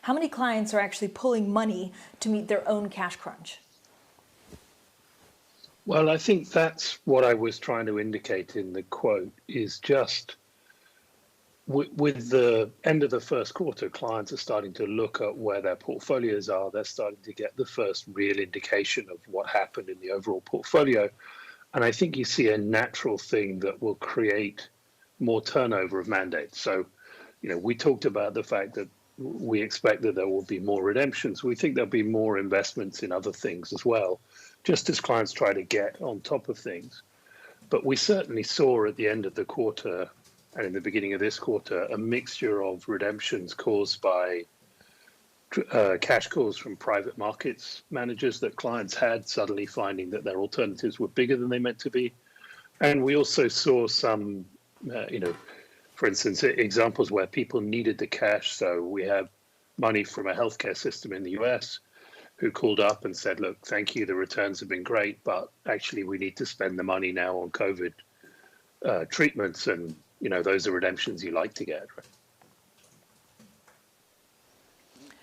How many clients are actually pulling money to meet their own cash crunch? Well, I think that's what I was trying to indicate in the quote, is just with the end of the first quarter, clients are starting to look at where their portfolios are. They're starting to get the first real indication of what happened in the overall portfolio. And I think you see a natural thing that will create more turnover of mandates. So, we talked about the fact that we expect that there will be more redemptions. We think there'll be more investments in other things as well, just as clients try to get on top of things. But we certainly saw at the end of the quarter and in the beginning of this quarter a mixture of redemptions caused by cash calls from private markets managers that clients had, suddenly finding that their alternatives were bigger than they meant to be. And we also saw some, for instance, examples where people needed the cash. So we have money from a healthcare system in the US who called up and said, look, thank you, the returns have been great, but actually we need to spend the money now on COVID treatments. And, those are redemptions you like to get, right?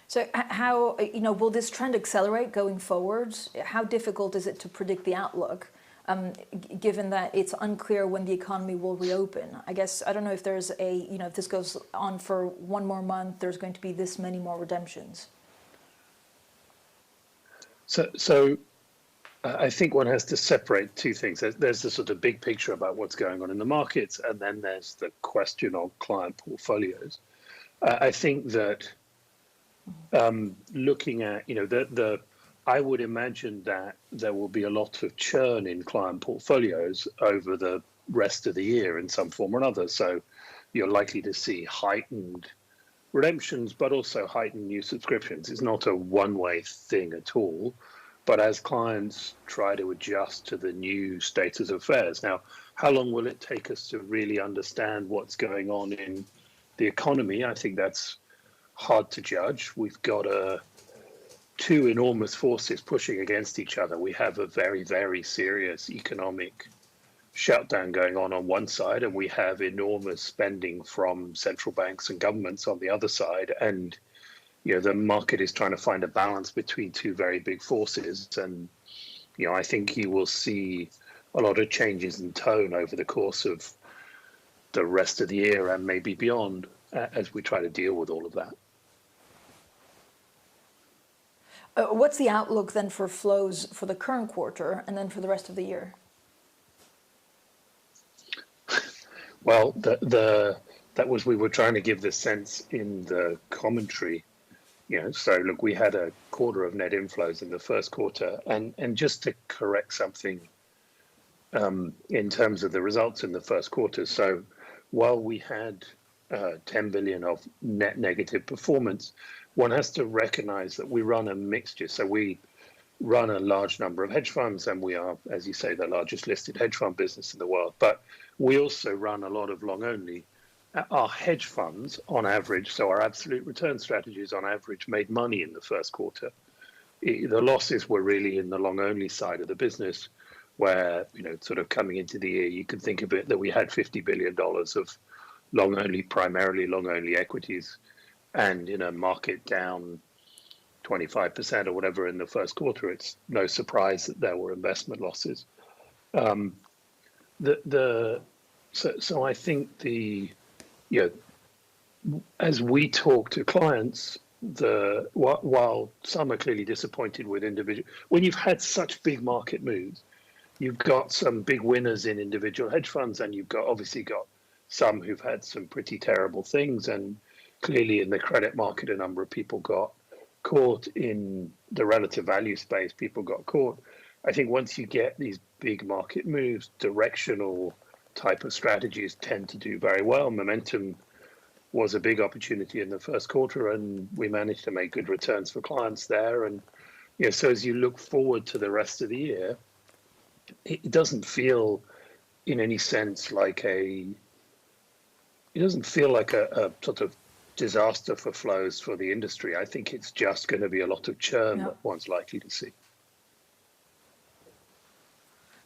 So how, will this trend accelerate going forward? How difficult is it to predict the outlook, given that it's unclear when the economy will reopen? I guess, I don't know if there's if this goes on for one more month, there's going to be this many more redemptions. So I think one has to separate two things. There's the sort of big picture about what's going on in the markets, and then there's the question of client portfolios. I think that looking at, I would imagine that there will be a lot of churn in client portfolios over the rest of the year in some form or another. So you're likely to see heightened redemptions, but also heightened new subscriptions. It's not a one-way thing at all. But as clients try to adjust to the new status of affairs. Now, how long will it take us to really understand what's going on in the economy? I think that's hard to judge. We've got two enormous forces pushing against each other. We have a very, very serious economic shutdown going on one side, and we have enormous spending from central banks and governments on the other side. And the market is trying to find a balance between two very big forces. And, I think you will see a lot of changes in tone over the course of the rest of the year and maybe beyond as we try to deal with all of that. What's the outlook then for flows for the current quarter and then for the rest of the year? Well, we were trying to give the sense in the commentary. So look, we had a quarter of net inflows in the first quarter, and just to correct something in terms of the results in the first quarter. So while we had 10 billion of net negative performance, one has to recognize that we run a mixture. So we run a large number of hedge funds, and we are, as you say, the largest listed hedge fund business in the world. But we also run a lot of long only. Our hedge funds, on average, so our absolute return strategies on average, made money in the first quarter. The losses were really in the long only side of the business, where, sort of coming into the year, you could think of it that we had $50 billion of long only, primarily long only equities, and in a market down 25% or whatever in the first quarter, it's no surprise that there were investment losses. So I think as we talk to clients, while some are clearly disappointed with individual, when you've had such big market moves, you've got some big winners in individual hedge funds, and you've obviously got some who've had some pretty terrible things. And clearly in the credit market, a number of people got caught in the relative value space. People got caught. I think once you get these big market moves, directional type of strategies tend to do very well. Momentum was a big opportunity in the first quarter, and we managed to make good returns for clients there. And so as you look forward to the rest of the year, it doesn't feel in any sense like a sort of disaster for flows for the industry. I think it's just going to be a lot of churn that one's likely to see.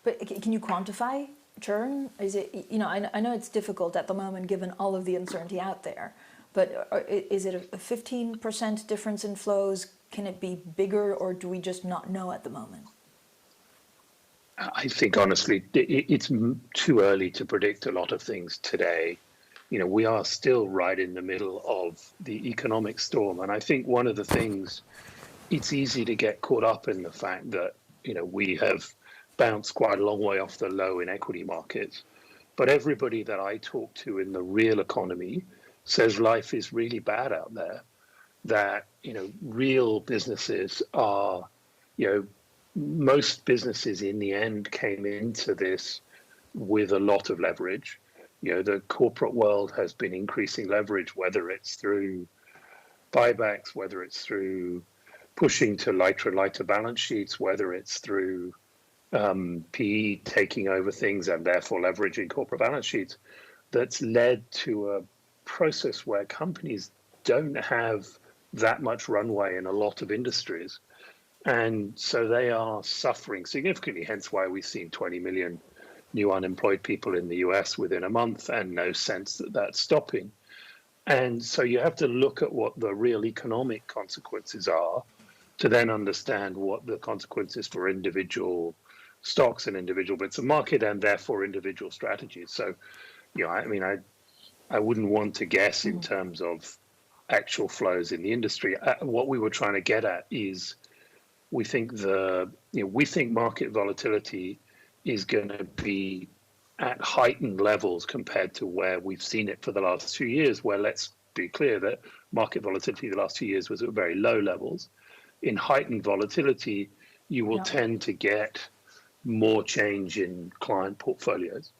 But can you quantify churn? Is it, I know it's difficult at the moment given all of the uncertainty out there, But is it a 15% difference in flows? Can it be bigger, or do we just not know at the moment? I think, honestly, it's too early to predict a lot of things today. We are still right in the middle of the economic storm. And I think one of the things, it's easy to get caught up in the fact that, we have bounced quite a long way off the low in equity markets. But everybody that I talk to in the real economy says life is really bad out there, that, real businesses are, most businesses in the end came into this with a lot of leverage. The corporate world has been increasing leverage, whether it's through buybacks, whether it's through pushing to lighter and lighter balance sheets, whether it's through PE taking over things and therefore leveraging corporate balance sheets. That's led to a process where companies don't have that much runway in a lot of industries. And so they are suffering significantly, hence why we've seen 20 million new unemployed people in the US within a month, and no sense that that's stopping. And so you have to look at what the real economic consequences are to then understand what the consequences for individual stocks and individual bits of market and therefore individual strategies. So, I wouldn't want to guess in terms of actual flows in the industry. What we were trying to get at is we think market volatility is going to be at heightened levels compared to where we've seen it for the last 2 years, where, let's be clear, that market volatility the last 2 years was at very low levels. In heightened volatility, you will tend to get more change in client portfolios.